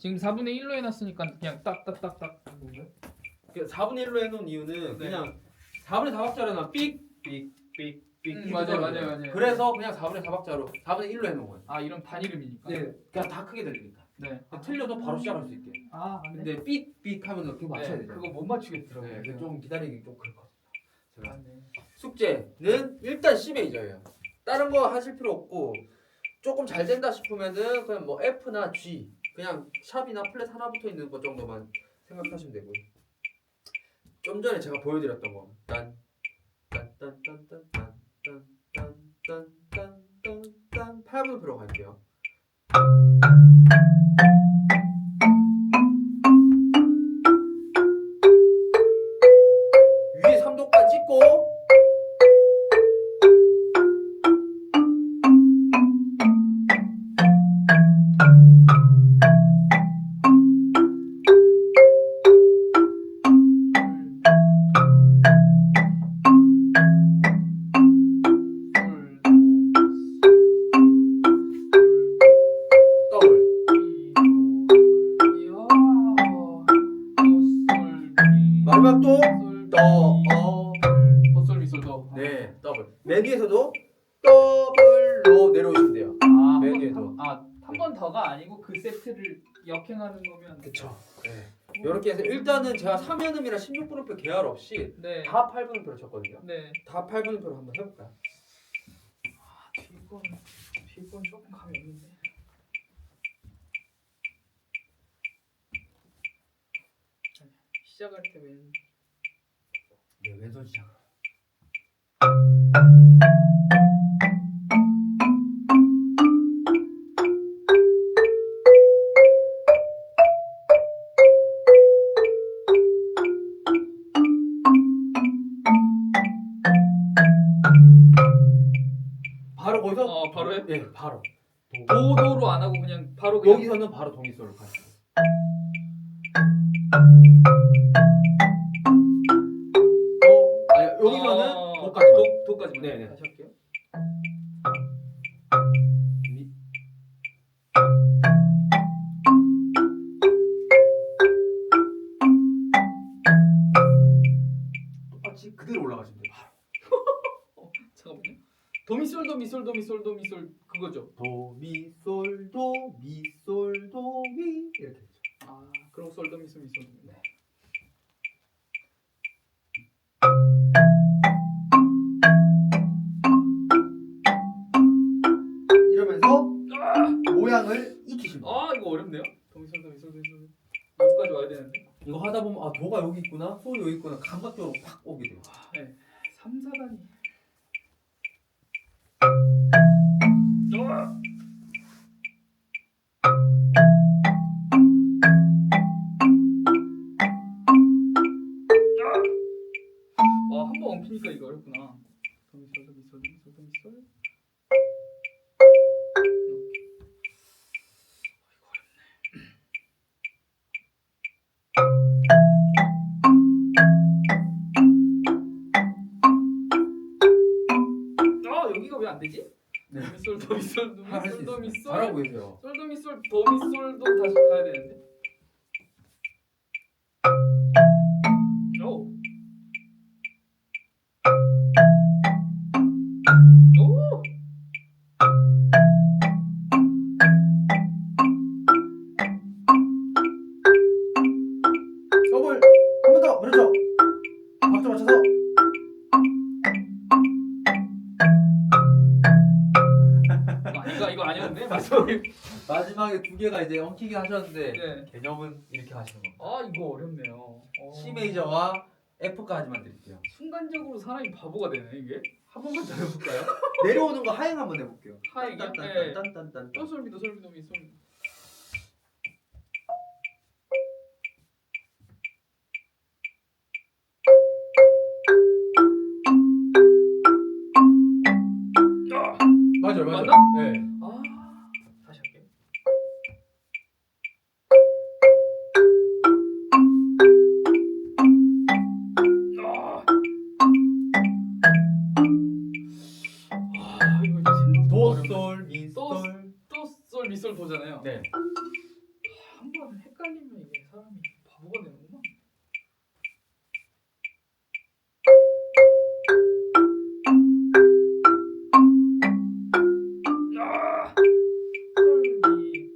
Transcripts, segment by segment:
지금 4분의 1로 해놨으니까 그냥 딱딱딱딱 뭔가요? 4분의 1로 해놓은 이유는 네. 그냥 4분의 4박자로는 삑삑삑삑 맞아요. 그래서 그냥 4분의 4박자로 4분의 1로 해놓은 거예요. 아 이런 단이름이니까. 네, 그냥 다 크게 들리니까. 네. 틀려도 바로 시작할 수 있게. 아 맞네. 근데 삑삑 하면 그거 맞춰야 네, 되잖아요. 그거 못 맞추겠더라고요. 네, 좀 기다리기 좀 그렇거든요. 제가 맞네. 숙제는 일단 C 메이저예요. 다른 거 하실 필요 없고 조금 잘 된다 싶으면은 그냥 뭐 F나 G 그냥 샵이나 플랫 하나 붙어 있는 것 정도만 생각하시면 되고요. 좀 전에 제가 보여드렸던 거 딴딴딴딴딴딴딴딴딴딴 8분음표로 갈게요. 위에 3도까지 찍고 더블 마지막 또 도솔미솔도. 네, 더블. 맨 위에서도 더블로 내려오시면 돼요. 맨 위에도. 한 번 더가 아니고 그 세트를 역행하는 거면. 그쵸. 네. 이렇게 해서 일단은 제가 3연음이랑 16분음표 계열 없이 네. 다 8분음표로 쳤거든요. 네. 다 8분음표로 한번 해볼까요? 뒷건 조금 감이 없는데. 시작할 때 왼. 네, 왼손 시작. 바로 거기서 바로요? 네, 바로. 도도로 안 하고 그냥 바로 그냥. 여기서는 바로 도미솔로 가시고. 여기서는 도까지만. 도까지만. 네네. 다시 할게요. 똑같이 그대로 올라가시면 돼요. 바로. 잠깐만요. 도미솔 그거죠. 도미솔도미솔도미 이렇게 되죠. 그럼 솔도미솔. 네. 이러면서 모양을 익히시면 돼요. 이거 어렵네요. 도미솔. 여기까지 와야 되는데. 이거 하다 보면 도가 여기 있구나, 솔이 여기 있구나 감각적으로 팍 오게 돼요. 네. 3, 4단이. 한 번 엉키니까 이거 어렵구나. 도미솔. 여기가 왜 안 되지? 네. 도미솔. 잘하고 계세요. 솔도미솔 도미솔도 다시 가야 되는데. 오. 더블 한 번 더. 그렇죠. 박자 맞춰서. 이거 아니었네. 마지막에 두 개가 이제 엉키긴 하셨는데 네. 개념은 이렇게 하시는 겁니다. 이거 어렵네요. C 메이저와 F까지만 드릴게요. 순간적으로 사람이 바보가 되네 이게. 한 번만 더 해볼까요? 내려오는 거 하행 한번 해볼게요. 하이요? 네. 솔미도. 맞아요. 맞나? 네. 다시 할게요. 이거 생각보다 어렵네. 도솔 미솔. 솔 미솔 도잖아요. 네. 한 번 순간 헷갈리면 이게 사람이 바보가 되는구나. 아! 솔미 다시.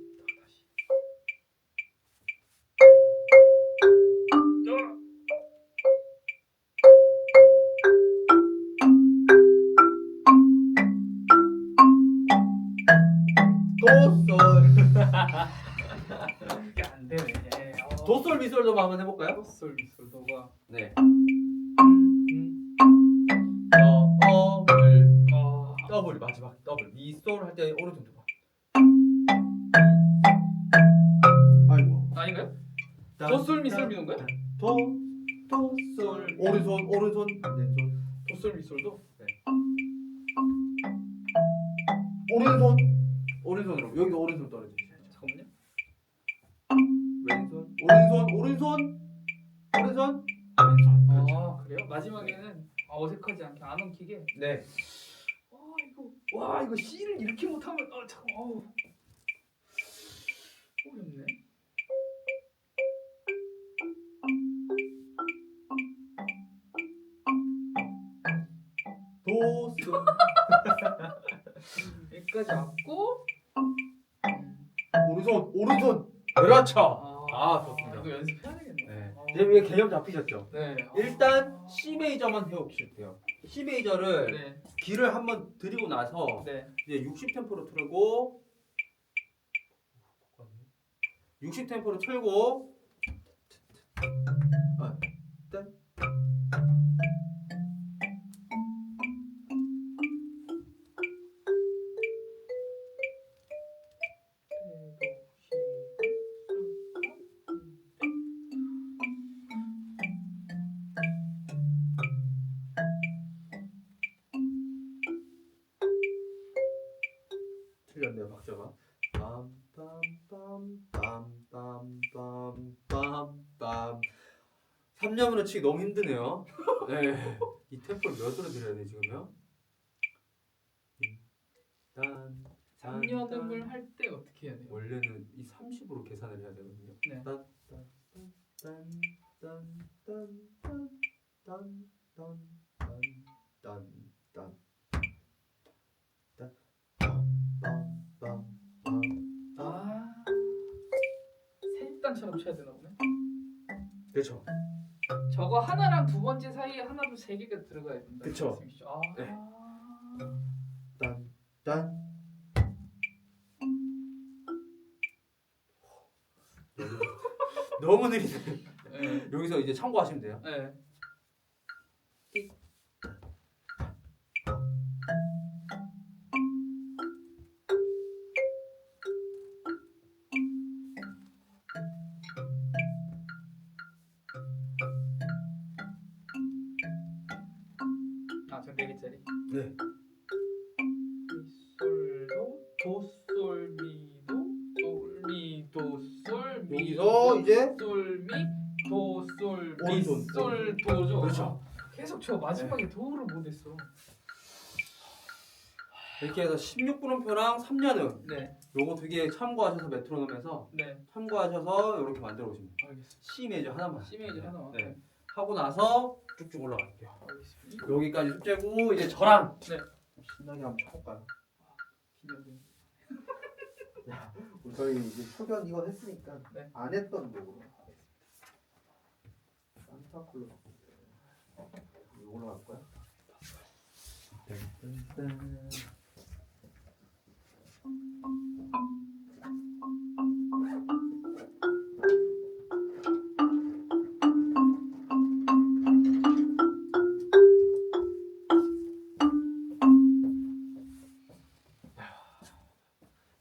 도솔. 이게 안 되네. 도솔 미솔도 한번 해볼까요? 도솔 미솔 도가. 네. 더블. 더블 마지막 더블 미솔 할 때 오른손 들어. 아이고. 아닌가요? 도솔 미솔 미는 거야? 도솔 오른손 왼손 도솔 미솔도? 오른손으로 여기도 오른손 떨어지세요. 잠깐만요. 오른손 왼손. 아 그래요? 마지막에는 어색하지 않게 안 엉키게. 네. 이거 C를 이렇게 못하면 잠깐 어렵네. 도솔. 여기까지 왔고. 오른손. 그렇죠. 좋습니다. 이거 연습해야 되겠네. 네. 이제 이게 개념 잡히셨죠? 네. 일단 C 메이저만 해오시면 돼요. C 메이저를 네. 기를 한번 들이고 나서 네. 이제 60 템포로 틀고 60 템포로 틀고 틀렸네요 박자가. 빰빰빰빰빰빰빰빰 3년으로 치기 너무 힘드네요. 네. 이 템포를 몇으로 드려야 돼 지금요? 3년음을 할 때 어떻게 해야 돼요? 원래는 이 30으로 계산을 해야 되거든요. 네. 세입단처럼 쳐야 되나 보네. 그렇죠. 저거 하나랑 두 번째 사이에 하나 둘 세 개가 들어가야 된다. 그쵸. 네. 딴 너무 느리네. 네. 여기서 이제 참고하시면 돼요. 네. 저 4개짜리. 네. 미솔도 도솔미도 솔미도솔 여기서 이제 솔미 도솔 오른손. 미솔 도죠. 그렇죠. 계속 저 마지막에 도를 못했어. 이렇게 해서 16분음표랑 3년음 네. 요거 두 개 참고하셔서 메트로놈에서 네. 참고하셔서 이렇게 만들어 보시면 돼요. 알겠습니다. C 메이저 하나만. C 메이저 하나만. 네. 하고 나서 쭉쭉 올라갈게요. 알겠습니다. 여기까지 숙제고 이제 저랑 네. 신나게 한번 쳐볼까요? 기대돼. 저희 이제 초견 이거 했으니까 네. 안 했던 곡으로 하겠습니다. 산타클로스 이걸로 할 거야?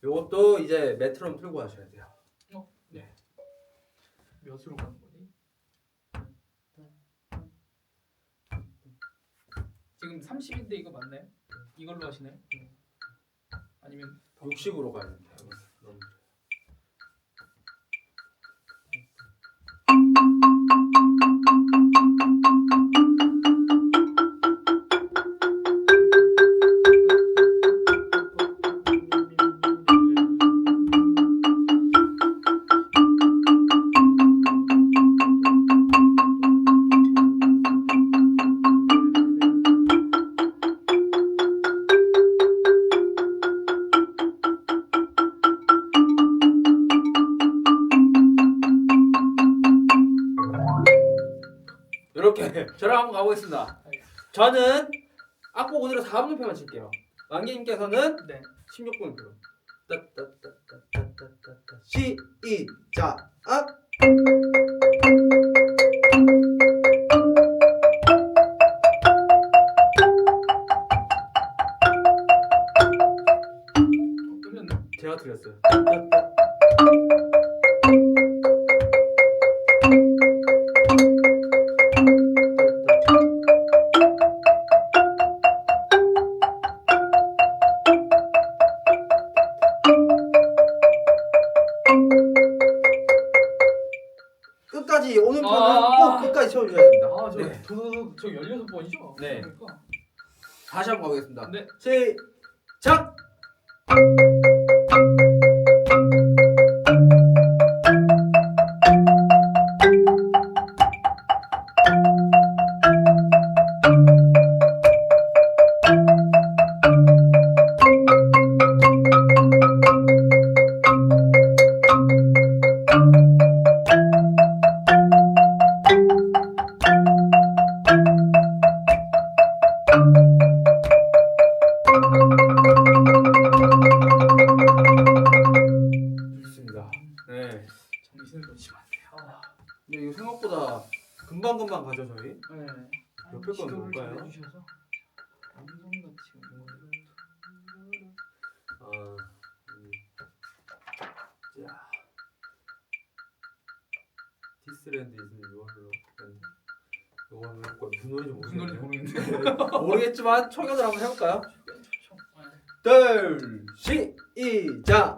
요것도 이제 메트로놈 틀고 하셔야 돼요. 네. 몇으로 가는 거니? 지금 30인데 이거 맞나요? 이걸로 하시나요? 아니면 60으로 가야 돼요. 네, 저랑 한번 가보겠습니다. 저는 악보 오늘은 4분음표만 칠게요. 왕기님께서는 네. 16분음표. 시작. 틀렸나? 제가 드렸어요. 끝까지 오는 편은 아. 꼭 끝까지 채워줘야 됩니다. 저 네. 저 16번이죠? 네. 그러니까. 다시 한번 가보겠습니다. 네. 시작! 좋습니다. 네. 정신을 놓치면 안 돼요. 근데 이거 생각보다 금방금방 가죠 저희? 네. 옆에 건 지도를 뭘까요? 잘해주셔서 감동같이 자, 디스랜드 이즈 유어로 이거는 무슨 노래인지 무슨 노래인지 모르겠네요. 모르겠는데. 모르겠지만 청연을 한번 해볼까요? 좋죠. 둘, 시작!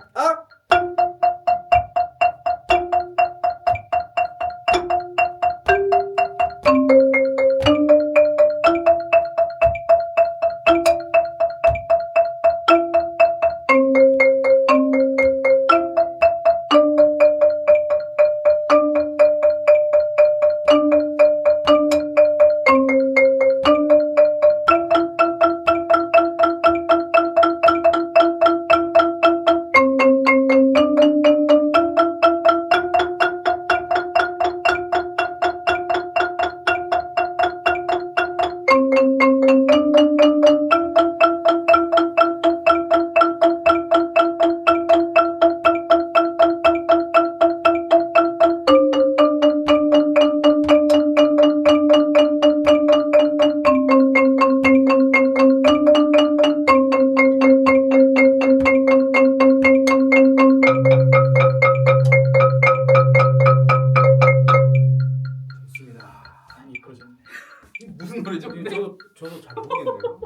무슨 노래죠? 근데? 저도 잘 모르겠네요.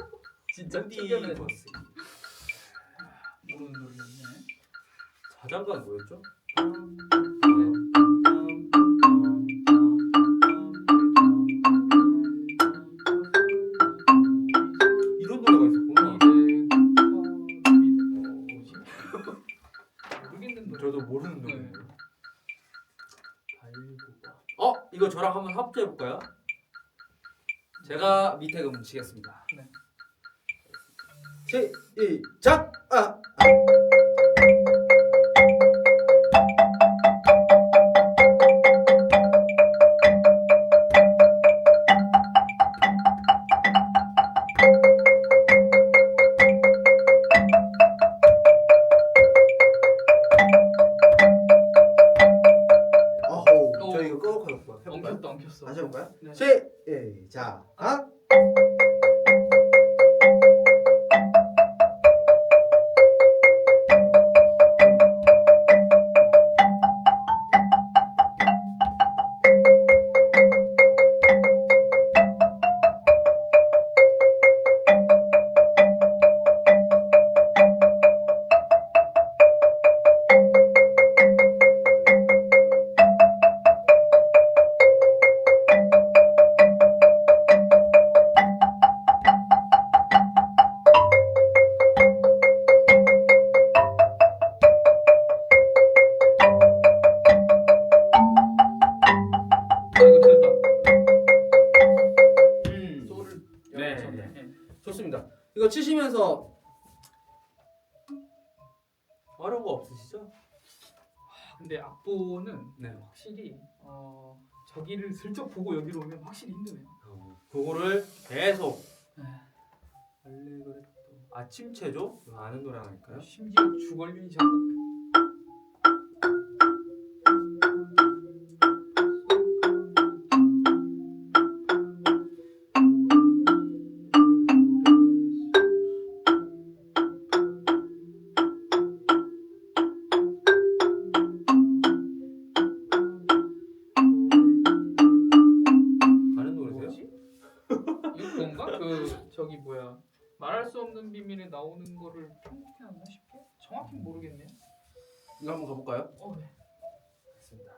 진짜 디 특이하네. 버스. 모르는 노래였네. 자장가는 뭐였죠? 이런 노래가 있었구나. 모르겠는 노래. 저도 모르는 노래. 네. 이거 저랑 한번 합주해 볼까요? 제가 밑에 음 치겠습니다. 네. 시작! 어허, 저 이거 꺼놓고 해볼까요? 엉켰어. 다시 해볼까요? 네. 시작. 이거 틀렸다. 소를 네. 네. 좋습니다. 이거 치시면서 어려운 거 없으시죠? 근데 악보는 네. 확실히 저기를 슬쩍 보고 여기로 오면 확실히 힘드네요. 그거를 계속 네. 알레그레토 아침체조 아는 노래 아닐까요? 심지어 주걸리 작곡. 아는 노래세요? 뭐지? 이거 뭔가 그 저기 뭐야 말할 수 없는 비밀에 나오는 거를 편곡해놨나 싶게? 정확히 모르겠네요. 이거 한번 가볼까요? 네. 알겠습니다.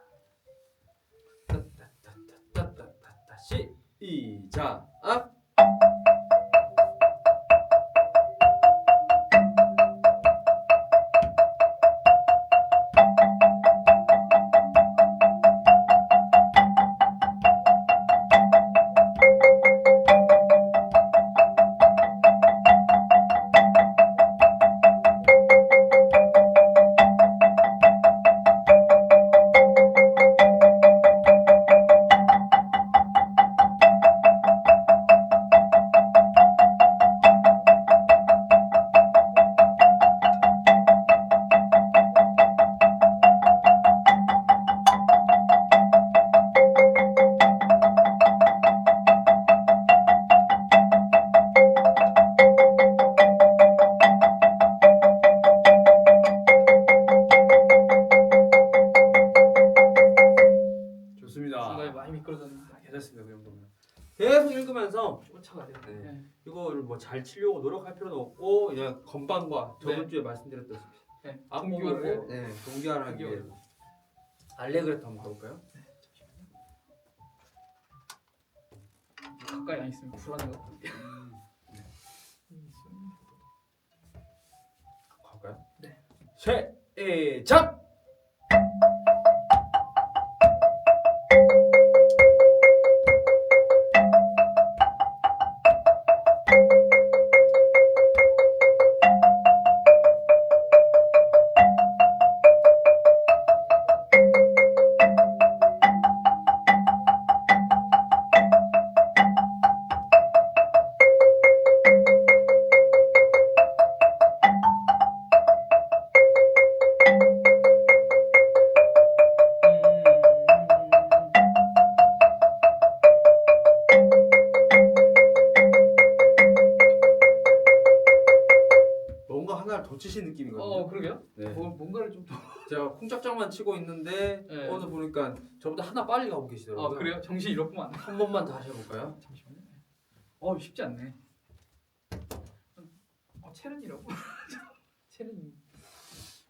따따따따따따따 시작. 좋습니다. 중간에 많이 미끄러졌는데 괜찮습니다. 그 정도면 계속 읽으면서 쫓아가야 돼요. 네. 네. 이거를 뭐 잘 치려고 노력할 필요는 없고 그냥 건반과 저번 네. 주에 말씀드렸다시피 네. 악보를 동기화를 네, 동기화를 하기 위해 동기화를. 알레그레토 한번 가볼까요? 가까이 안 있으면 불안해요. 가볼까요? 네. 시작! 뭔가 하나를 더 치신 느낌이거든요. 그러게요. 네. 뭔가를 좀 더. 제가 쿵짝짝만 치고 있는데 네. 오늘 보니까 저보다 하나 빨리 가고 계시더라고요. 그래요? 정신 잃었구만. 한 번만 다시 해볼까요? 잠시만요. 쉽지 않네. 체른이라고? 체른.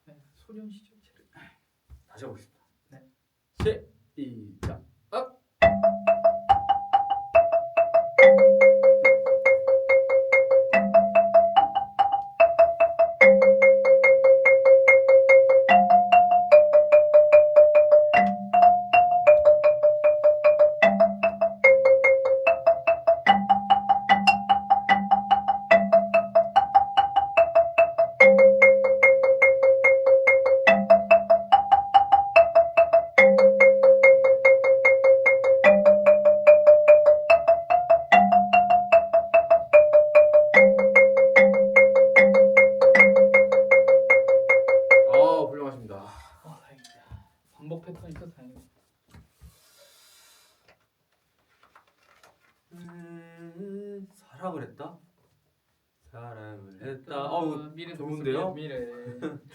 네, 소년 시절 체른. 다시 해보겠습니다. 네. 시작. 훌륭하십니다. 다행이다. 반복 패턴이 있어서 다행이다. 사랑을 했다. 사랑을 했다. 어우 미래 좋은데요? 미래.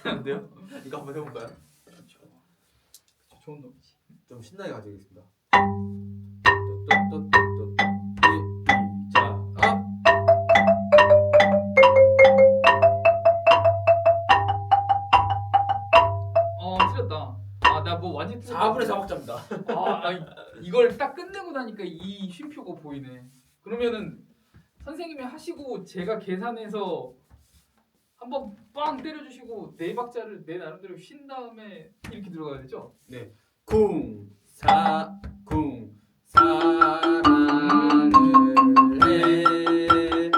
좋은데요? 이거 한번 해볼까요? 그렇죠. 좋은 놈이지. 좀 신나게 가져오겠습니다. 또또또또또 시작. 틀렸다. 나 뭐 완전 틀렸다. 4분의 4박자입니다. 아니, 이걸 딱 끝내고 나니까 이 쉼표가 보이네. 그러면은 선생님이 하시고 제가 계산해서 한번 빵 때려주시고 네 박자를 내 나름대로 쉰 다음에 이렇게 들어가야 되죠? 네. 사랑을 해.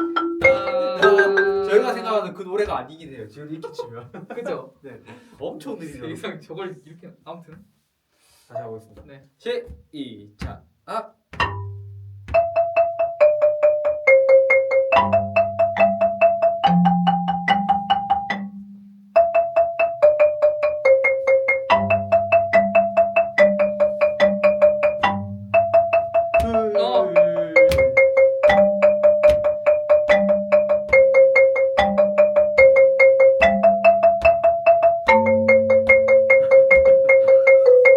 저희가 생각하는 그 노래가 아니긴 해요. 지금 이렇게 치면. 그죠? 네. 엄청 느리죠. 세상 저걸 이렇게 아무튼 다시 해보겠습니다. 네. 시작. 어.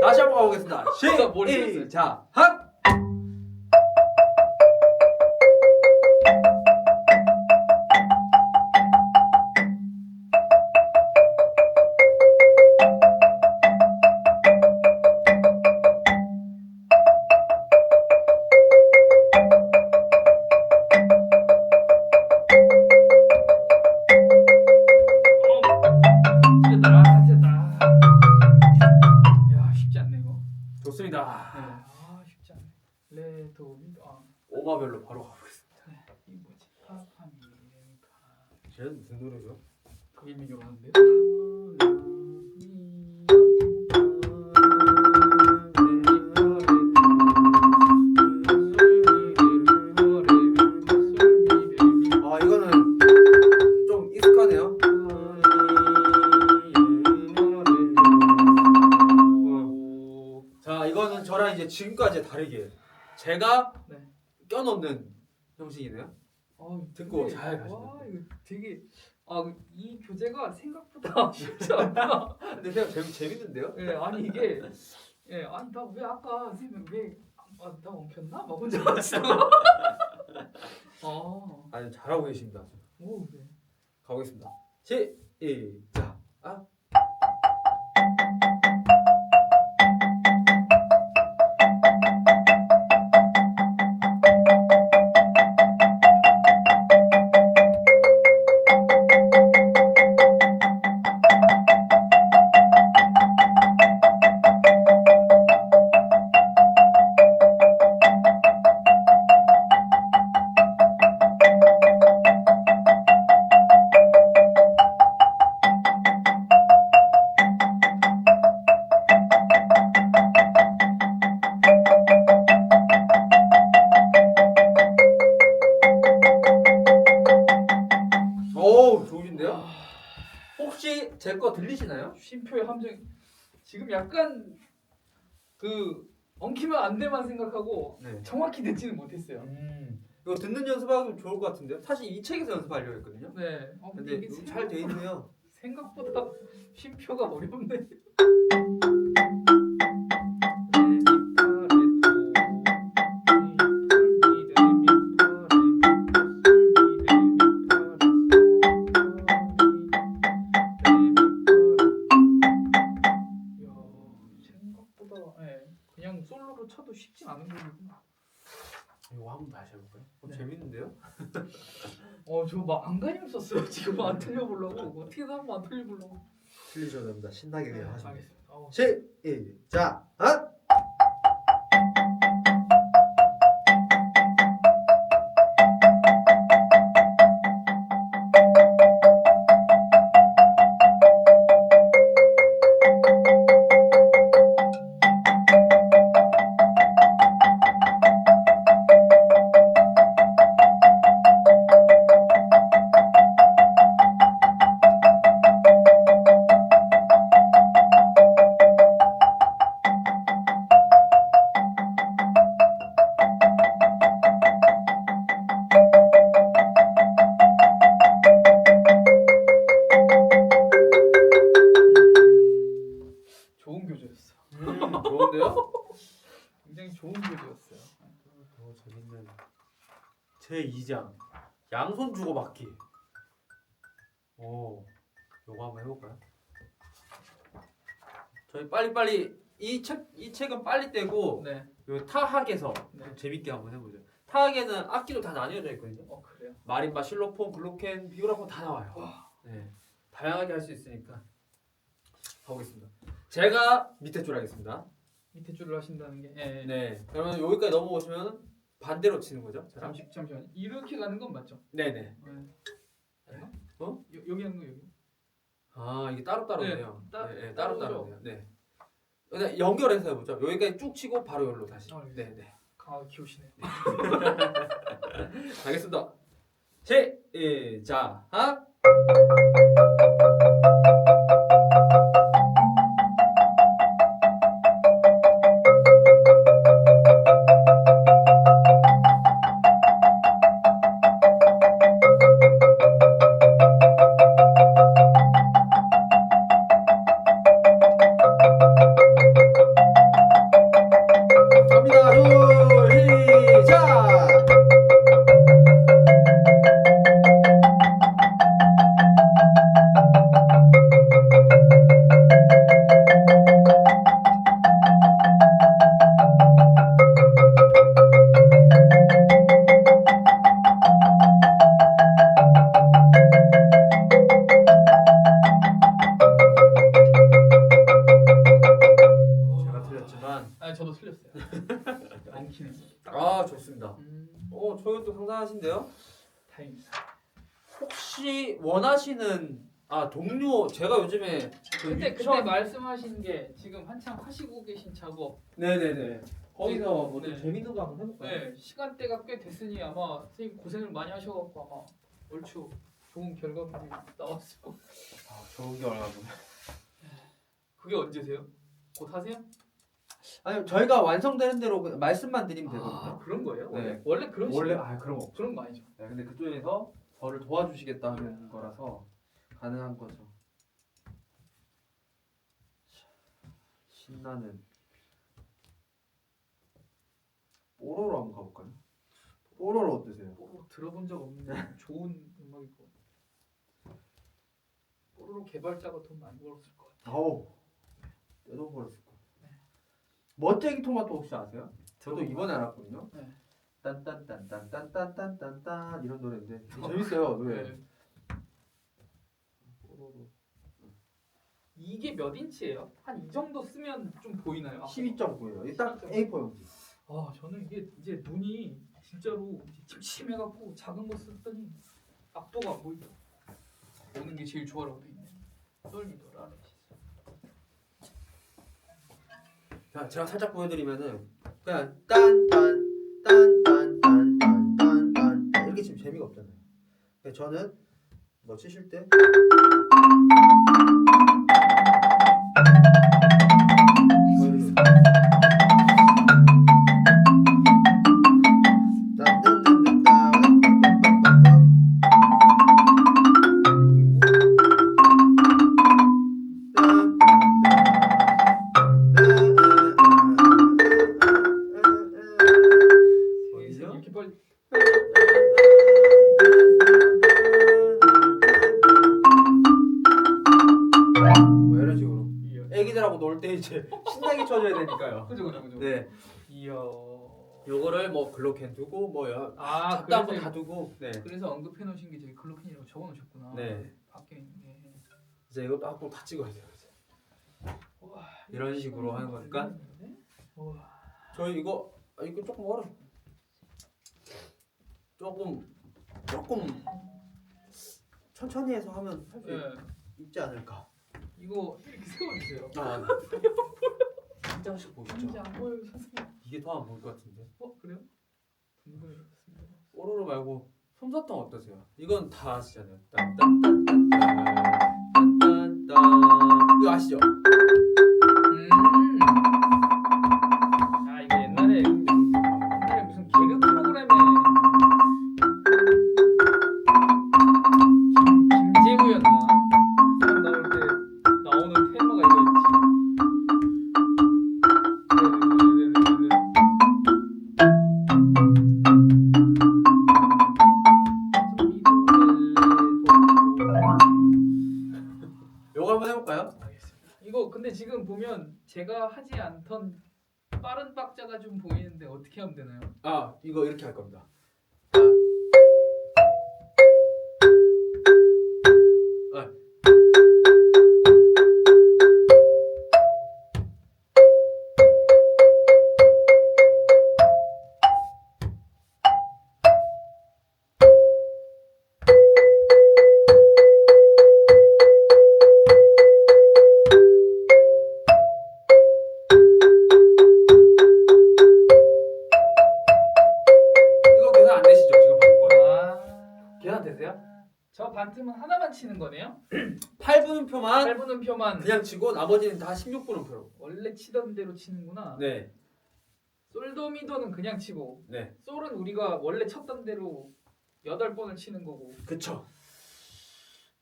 다시 한번 가보겠습니다. 머리 쳤어요. 시작. 찢었다. 야 쉽지 않네 이거. 좋습니다. 아 쉽지 않네. 레도미 오마별로 바로 가보겠습니다. 이 뭐지? 파파미레미파. 쟤는 무슨 노래죠? 도일미교로 하는데. 아 이거는 좀 익숙하네요. 자, 이거는 저랑 이제 지금까지 다르게 제가 네. 껴넣는 형식이네요. 듣고 근데, 잘 가시네요. 와 이거 되게 이 교재가 생각보다 쉽지 않다. 근데 그냥 재밌는데요? 예, 아니 이게 아니 나 왜 아까 선생님 나 엉켰나? 막 혼자 하시다가 아니 잘하고 계십니다. 아주. 오, 네. 가보겠습니다. 시작. 오, 좋으신데요? 혹시 제 거 들리시나요? 쉼표의 함정 지금 약간 엉키면 안 돼만 생각하고 네. 정확히 듣지는 못했어요. 이거 듣는 연습하면 좋을 것 같은데요? 사실 이 책에서 연습하려고 했거든요. 네. 근데 이게 잘 돼 있네요. 생각보다 쉼표가 어렵네. 그냥 솔로로 쳐도 쉽진 않은 거구나. 이거 한번 다시 해볼까요? 네. 재밌는데요? 저 막 안간힘 썼어요. 지금 안 틀려보려고. 어떻게든 한번 안 틀려보려고. 틀리셔도 됩니다. 신나게 그냥 하시면. 알겠습니다. 시작. 좋은 교재였어. 좋은데요? 굉장히 좋은 교재였어요. 더 재밌는 제 2장 양손 주고받기. 요거 한번 해볼까요? 저희 빨리빨리 이 책은 빨리 떼고 네. 요 타학에서 네. 재밌게 한번 해보죠. 타학에는 악기도 다 나뉘어져 있거든요. 그래요? 마림바, 실로폰, 글로켄, 비브라폰 다 나와요. 와. 네, 다양하게 할 수 있으니까 가보겠습니다. 제가 밑에 줄 하겠습니다. 밑에 줄을 하신다는 게. 예. 네, 그러면 여기까지 넘어오시면 반대로 치는 거죠. 저랑? 잠시만. 이렇게 가는 건 맞죠? 네네. 네. 어? 여기 하는 거 여기. 아, 이게 따로따로네요. 네, 네, 따로죠. 따로따로네요. 네. 그냥 연결해서 해보죠. 여기까지 쭉 치고 바로 여기로 다시. 네네. 강하게 키우시네. 알겠습니다. 시작. 갑니다. 둘, 시작. 제가 틀렸지만 아니 저도 틀렸어요. 안 키네. 아 좋습니다. 초연도 상당하신데요. 다행입니다. 혹시 원하시는 동료 제가 요즘에 그때 말씀하신 게 지금 한창 하시고 계신 작업. 네네네 거기서 뭐 좀 네. 재밌는 거 한번 해볼까요? 네, 시간대가 꽤 됐으니 아마 선생님 고생을 많이 하셔갖고 아마 얼추 좋은 결과물이 나왔을 거. 좋은 게 얼마 보네. 그게 언제세요? 곧 하세요? 아니 저희가 완성되는 대로 그냥 말씀만 드리면 되거든요. 그런 거예요? 네. 원래 그런 원래 식으로? 그런 거. 그런 거 아니죠. 네, 근데 그쪽에서 저를 도와주시겠다 하는 거라서 가능한 거죠. 신나는 뽀로로 한번 가볼까요? 뽀로로 어떠세요? 뽀로로 들어본 적 없는데 좋은 음악일 것 같아요. 뽀로로 개발자가 돈 많이 벌었을 것 같아요. 아우 떼돈 벌었을 거. 멋쟁이 토마토 혹시 아세요? 저도 이번에 알았거든요. 네. 딴딴딴딴딴딴딴딴 이런 노래인데 재밌어요 노래. 네. 뽀로로 이게 몇 인치예요? 한 이 정도 쓰면 좀 보이나요? 12.9예요. 이게 딱 A4 용지. 저는 이게 이제 눈이 진짜로 침침해갖고 작은 거 썼더니 앞도가 안 보이더라고. 보는 게 제일 좋아라고 돼 있네. 썰미더라네. 자, 제가 살짝 보여드리면은 그냥 딴딴딴딴딴딴딴딴 이렇게 치면 재미가 없잖아요. 근데 저는 뭐 치실 때 어디죠? 이렇게 빨리 뭐 이런 식으로 이야. 애기들하고 놀 때 이제 신나게 쳐줘야 되니까요. 그죠. 네, 이야. 요거를 뭐 글로캔 두고 뭐 잡다 한번 다 두고 네, 그래서 언급해 놓으신 게 저기 글로핀이라고 적어 놓으셨구나. 네. 밖에 있는 게. 이제 이거 딱 다 찍어야 돼요. 이제. 와, 이런 식으로 하는 거니까 와. 저희 이거 이거 조금 어려. 조금 천천히 해서 하면 할 수 네. 있지 않을까. 이거 이렇게 세워주세요. 한 장씩 보시죠. 이제 안 보여요, 선생님. 이게 더 안 보일 것 같은데. 그래요? 궁금해졌습니다. 뽀로로 말고 솜사탕 어떠세요? 이건 다 아시잖아요. 딴딴딴딴딴딴딴 이거 아시죠? 이거 옛날에 무슨 개그 프로그램에 김재구였나? 그 사람 나올 때 나오는 테마가 이거였지. 요거 한번 해볼까요? 알겠습니다. 이거 근데 지금 보면 제가 하지 않던 빠른 박자가 좀 보이는데 어떻게 하면 되나요? 이거 이렇게 할 겁니다. 반틈은 하나만 치는 거네요. 8분음표만 8분음표만 그냥 치고 나머지는 다 16분음표로. 원래 치던 대로 치는구나. 네. 솔도미도는 그냥 치고 네. 솔은 우리가 원래 쳤던 대로 8번을 치는 거고. 그쵸.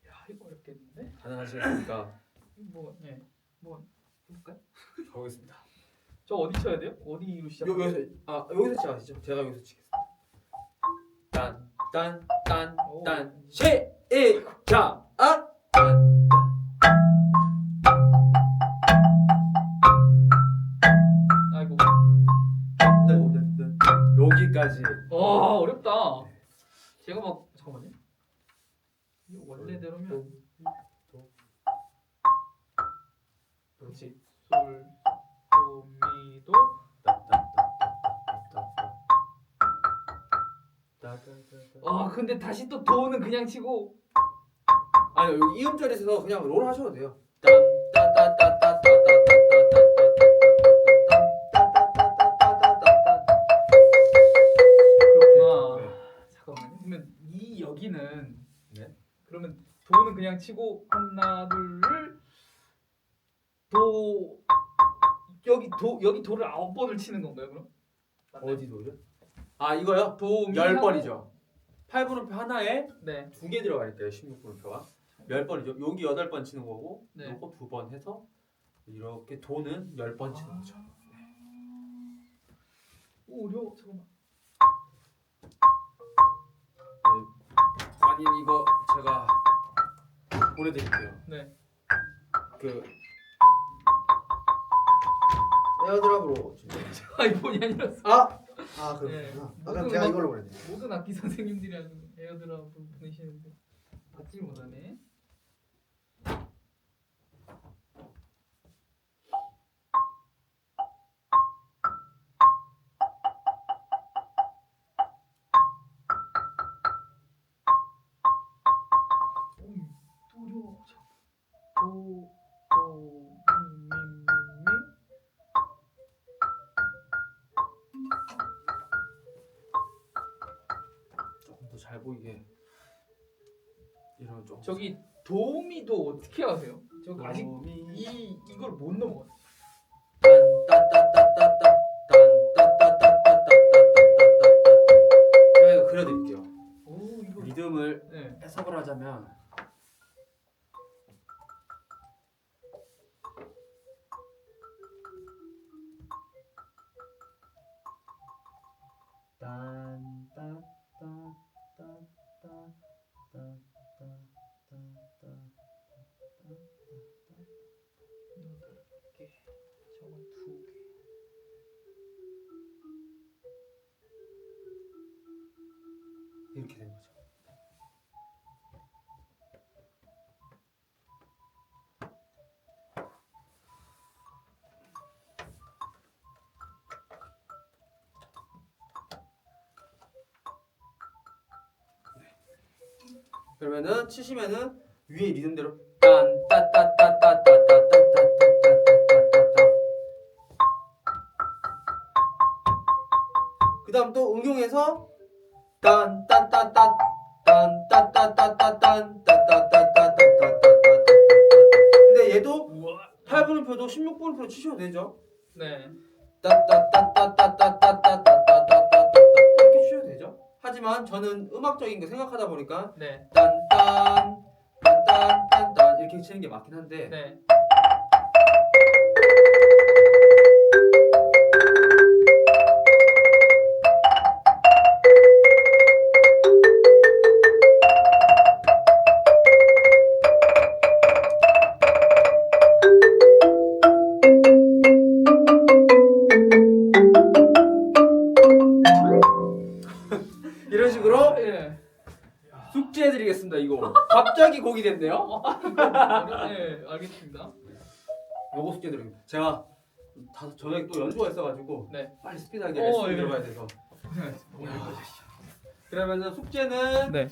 야 이거 어렵겠는데? 가능하시겠습니까? 뭐 해볼까요? 가보겠습니다. 저 어디 쳐야 돼요? 어디로 시작? 여기서 여기서 시작하시죠. 제가 여기서 치겠습니다. 딴딴딴딴 시작. 아이고. 여기까지. 와 어렵다. 제가 막 잠깐만요. 이거 원래대로면 그렇지. 솔, 도, 미, 도. 근데 다시 또 도는 그냥 치고. 아니 여기 이음절에서 그냥 롤 하셔도 돼요. 그렇구나. 잠깐만요. 그러면 이 여기는 네. 그러면 도는 그냥 치고 하나 둘 도 여기 도를 9번을 치는 건가요 그럼? 맞나요? 어디 돌이요? 이거요? 도, 미 10번이죠. 8분음표 하나에 네. 2개 들어가 있대요. 16분음표가 10번이죠. 여기 8번 치는 거고 네. 요거 2번 해서 이렇게 도는 10번 치는 거죠. 오 어려워. 잠깐만. 아니 이거 제가 보내드릴게요. 네. 그 에어드랍으로 준비. 아이폰이 아니라서. 그렇구나. 네. 그럼 제가 이걸로 보냈네. 모든 악기 선생님들이 하는 에어드랍 보내시는데 받지 못하네. 또 어려워. 도, 미. 조금 더 잘 보이게 이런 좀 저기 도미도 어떻게 하세요? 저 아직 도미. 이걸 못 넘어갔어요. 제가 이거 그려드릴게요. 오 이거 리듬을 네. 해석을 하자면 개, 저건 2개. 이렇게 되는 거죠. 그러면은 치시면은 위에 리듬대로 그 다음 또 응용해서 근데 얘도 우와. 8분음표도 16분음표로 치셔도 되죠. 네. 이렇게 치셔도 되죠. 하지만 저는 음악적인 거 생각하다 보니까 네. 딴딴 이렇게 치는 게 맞긴 한데 네. 이런 식으로 예. 숙제해드리겠습니다. 이거 갑자기 곡이 됐네요. 네, 알겠습니다. 요거 숙제드립니다. 제가 저녁에 또 연주가 있어가지고 네. 빨리 스피드하게 레슨 예. 들어가야 돼서. 고생하셨습니다. 그러면은 숙제는 네.